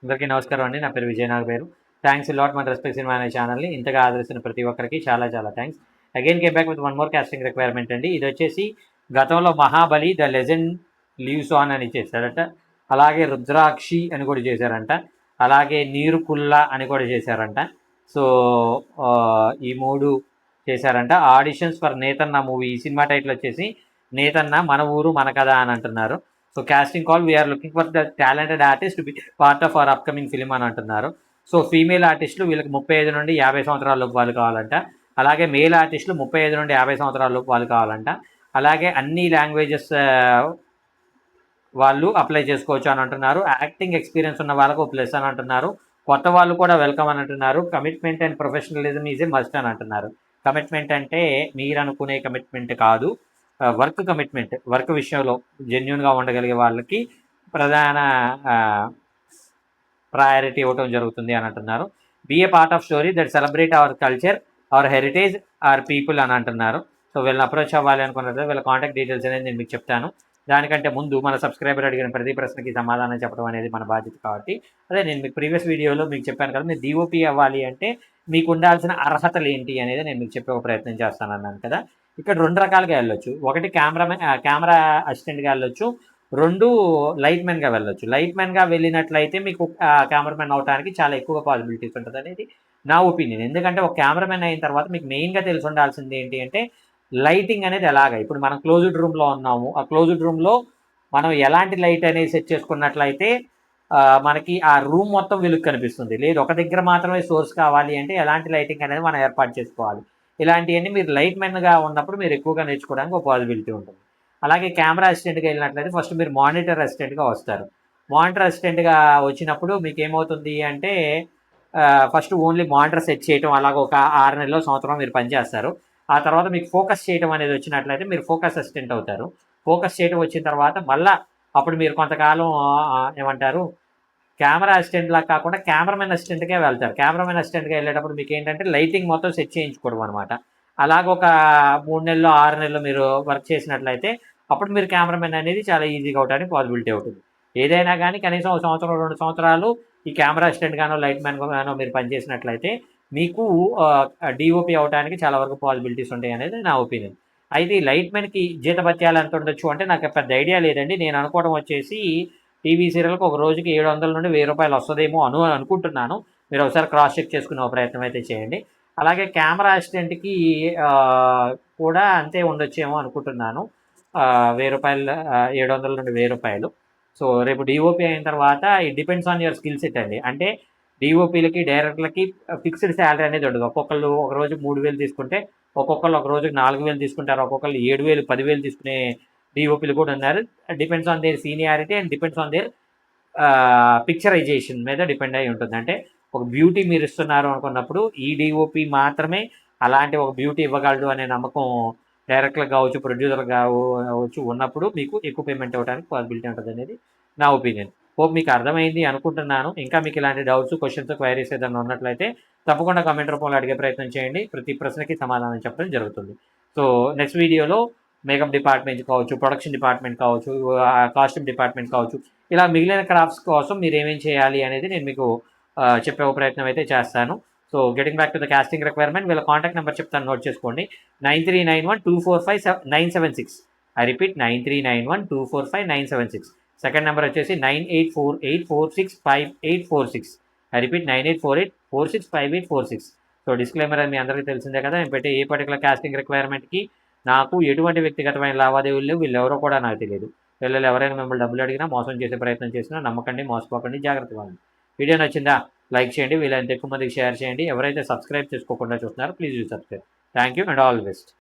అందరికీ నమస్కారం అండి. నా పేరు విజయ్ పేరు. థ్యాంక్స్ లాట్ మన రెస్పెక్ట్ సినిమా అనే ఛానల్ని ఇంతగా ఆదరిస్తున్న ప్రతి ఒక్కరికి చాలా చాలా thanks. Again came back with one more casting requirement అండి. ఇది వచ్చేసి గతంలో Mahabali the legend lives on అని చేశారట, అలాగే రుద్రాక్షి అని కూడా చేశారంట, అలాగే నీరు కుల్ల అని కూడా చేశారంట. సో ఈ మూడు చేశారంట. Auditions for Nethanna movie. ఈ సినిమా టైటిల్ వచ్చేసి నేతన్న మన ఊరు మన కథ అని అంటున్నారు. So casting call we are looking for the talented artist to be part of our upcoming film అని అంటున్నారు. సో ఫీమేల్ ఆర్టిస్టులు వీళ్ళకి 35 నుండి 50 సంవత్సరాల లోపు వాళ్ళు కావాలంట. అలాగే మేల్ ఆర్టిస్టులు 35 నుండి 50 సంవత్సరాల లోపు వాళ్ళు కావాలంట. అలాగే అన్ని లాంగ్వేజెస్ వాళ్ళు అప్లై చేసుకోవచ్చు అని అంటున్నారు. యాక్టింగ్ ఎక్స్పీరియన్స్ ఉన్న వాళ్ళకు ప్లస్ అని అంటున్నారు. కొత్త వాళ్ళు కూడా వెల్కమ్ అని అంటున్నారు. Commitment and professionalism is a must అని అంటున్నారు. కమిట్మెంట్ అంటే మీరు అనుకునే కమిట్మెంట్ కాదు, వర్క్ కమిట్మెంట్, వర్క్ విషయంలో జెన్యున్గా ఉండగలిగే వాళ్ళకి ప్రధాన ప్రయారిటీ ఇవ్వటం జరుగుతుంది అని అంటున్నారు. Be a part of story that celebrate our culture, our heritage, our people అని అంటున్నారు. సో వీళ్ళని అప్రోచ్ అవ్వాలి అనుకున్నట్లయితే వీళ్ళ కాంటాక్ట్ డీటెయిల్స్ అనేది నేను మీకు చెప్తాను. దానికంటే ముందు మన సబ్స్క్రైబర్ అడిగిన ప్రతి ప్రశ్నకి సమాధానం చెప్పడం అనేది మన బాధ్యత. కాబట్టి అదే నేను మీకు ప్రీవియస్ వీడియోలో మీకు చెప్పాను కదా, మీరు డిఓపి అవ్వాలి అంటే మీకు ఉండాల్సిన అర్హతలు ఏంటి అనేది నేను మీకు చెప్పే ప్రయత్నం చేస్తాను అన్నాను కదా. ఇక్కడ 2 రకాలుగా వెళ్ళొచ్చు. ఒకటి కెమెరా అసిస్టెంట్గా వెళ్ళొచ్చు, 2 లైట్ మ్యాన్గా వెళ్ళొచ్చు. లైట్ మ్యాన్గా వెళ్ళినట్లయితే మీకు కెమెరామెన్ అవడానికి చాలా ఎక్కువ పాసిబిలిటీస్ ఉంటుంది అనేది నా ఒపీనియన్. ఎందుకంటే ఒక కెమెరామెన్ అయిన తర్వాత మీకు మెయిన్గా తెలిసి ఉండాల్సింది ఏంటి అంటే లైటింగ్ అనేది ఎలాగ. ఇప్పుడు మనం క్లోజ్డ్ రూమ్లో ఉన్నాము, ఆ క్లోజ్డ్ రూమ్లో మనం ఎలాంటి లైట్ అనేది సెట్ చేసుకున్నట్లయితే మనకి ఆ రూమ్ మొత్తం వెలుగు కనిపిస్తుంది. లేదు ఒక దగ్గర మాత్రమే సోర్స్ కావాలి అంటే ఎలాంటి లైటింగ్ అనేది మనం ఏర్పాటు చేసుకోవాలి. ఇలాంటివన్నీ మీరు లైట్ మెన్గా ఉన్నప్పుడు మీరు ఎక్కువగా నేర్చుకోవడానికి ఒక పాసిబిలిటీ ఉంటుంది. అలాగే కెమెరా అసిస్టెంట్గా వెళ్ళినట్లయితే ఫస్ట్ మీరు మానిటర్ అసిస్టెంట్గా వస్తారు. మానిటర్ అసిస్టెంట్గా వచ్చినప్పుడు మీకు ఏమవుతుంది అంటే ఫస్ట్ ఓన్లీ మానిటర్ సెట్ చేయడం, అలాగే ఒక 6 నెలలో సంవత్సరం మీరు పనిచేస్తారు. ఆ తర్వాత మీకు ఫోకస్ చేయడం అనేది వచ్చినట్లయితే మీరు ఫోకస్ అసిస్టెంట్ అవుతారు. ఫోకస్ చేయడం వచ్చిన తర్వాత మళ్ళీ అప్పుడు మీరు కొంతకాలం ఏమంటారు కెమెరా అసిస్టెంట్లా కాకుండా కెమెరామెన్ అసిస్టెంట్గా వెళ్తారు. కెమెరామెన్ అసిస్టెంట్గా వెళ్ళేటప్పుడు మీకు ఏంటంటే లైటింగ్ మొత్తం సెట్ చేయించుకోవడం అనమాట. అలాగ ఒక 3 నెలలో 6 నెలలు మీరు వర్క్ చేసినట్లయితే అప్పుడు మీరు కెమెరామెన్ అనేది చాలా ఈజీగా అవడానికి పాసిబిలిటీ అవుతుంది. ఏదైనా కానీ కనీసం 1 సంవత్సరం 2 సంవత్సరాలు ఈ కెమెరా అసిస్టెంట్ గానో లైట్ మ్యాన్ గానో మీరు పనిచేసినట్లయితే మీకు డిఓపి అవడానికి చాలా వరకు పాసిబిలిటీస్ ఉంటాయి అనేది నా ఒపీనియన్. అయితే ఈ లైట్ మ్యాన్కి జీతభత్యాలు ఎంత ఉండొచ్చు అంటే నాకు పెద్ద ఐడియా లేదండి. నేను అనుకోవడం వచ్చేసి టీవీ సీరియల్కి ఒక రోజుకి 700 నుండి 1000 రూపాయలు వస్తుందేమో అనుకుంటున్నాను. మీరు ఒకసారి క్రాస్ చెక్ చేసుకునే ప్రయత్నం అయితే చేయండి. అలాగే కెమెరా అసిస్టెంట్కి కూడా అంతే ఉండొచ్చేమో అనుకుంటున్నాను. 1000 రూపాయలు, 700 నుండి 1000 రూపాయలు. సో రేపు డిఓపి అయిన తర్వాత it depends on your skill set అండి. అంటే డిఓపీలకి డైరెక్టర్లకి ఫిక్స్డ్ శాలరీ అనేది ఉండదు. ఒక్కొక్కళ్ళు ఒక రోజు 3000 తీసుకుంటే, ఒక్కొక్కళ్ళు ఒక రోజుకి 4000 తీసుకుంటారు, ఒక్కొక్కళ్ళు 7000 10,000 తీసుకునే డిఓపీలు కూడా ఉన్నారు. Depends on their seniority and depends on their picturisation మీద డిపెండ్ అయి ఉంటుంది. అంటే ఒక బ్యూటీ మీరు ఇస్తున్నారు అనుకున్నప్పుడు ఈ డిఓపి మాత్రమే అలాంటి ఒక బ్యూటీ ఇవ్వగలడు అనే నమ్మకం డైరెక్టర్లకు కావచ్చు, ప్రొడ్యూసర్లకు కావచ్చు ఉన్నప్పుడు మీకు ఎక్కువ పేమెంట్ ఇవ్వడానికి పాసిబిలిటీ ఉంటుంది అనేది నా ఒపీనియన్. హోప్ మీకు అర్థమైంది అనుకుంటున్నాను. ఇంకా మీకు ఇలాంటి డౌట్స్, క్వశ్చన్స్, క్వైరీస్ ఏదైనా ఉన్నట్లయితే తప్పకుండా కామెంట్ రూపంలో అడిగే ప్రయత్నం చేయండి. ప్రతి ప్రశ్నకి సమాధానం చెప్పడం జరుగుతుంది. సో నెక్స్ట్ వీడియోలో మేకప్ డిపార్ట్మెంట్ కావచ్చు, ప్రొడక్షన్ డిపార్ట్మెంట్ కావచ్చు, కాస్ట్యూమ్ డిపార్ట్మెంట్ కావచ్చు, ఇలా మిగిలిన క్రాఫ్ట్స్ కోసం మీరు ఏమేం చేయాలి అనేది నేను మీకు చెప్పే ప్రయత్నం అయితే చేస్తాను. So getting back to the casting requirement, వీళ్ళ కాంటాక్ట్ నెంబర్ చెప్తాను, నోట్ చేసుకోండి. 9391245976. I repeat 9391245976. సెకండ్ నెంబర్ వచ్చేసి 9848465846. I repeat 9848465846. సో డిస్క్లైమర్ అని మీ అందరికీ తెలిసిందే కదా. నేను పెట్టే ఏ పర్టికులర్ కాస్టింగ్ రిక్వైర్మెంట్కి నాకు ఎటువంటి వ్యక్తిగతమైన లావాదేవీలు లేవు. వీళ్ళు ఎవరో కూడా నాకు తెలియదు. వీళ్ళు ఎవరైనా మిమ్మల్ని డబ్బులు అడిగినా, మోసం చేసే ప్రయత్నం చేసినా నమ్మకండి, మోసపోకండి, జాగ్రత్తగా ఉండండి. వీడియో నచ్చిందా లైక్ చేయండి, వీళ్ళంత ఎక్కువ మందికి షేర్ చేయండి. ఎవరైతే సబ్స్క్రైబ్ చేసుకోకుండా చూస్తున్నారో please subscribe. Thank you and all the best.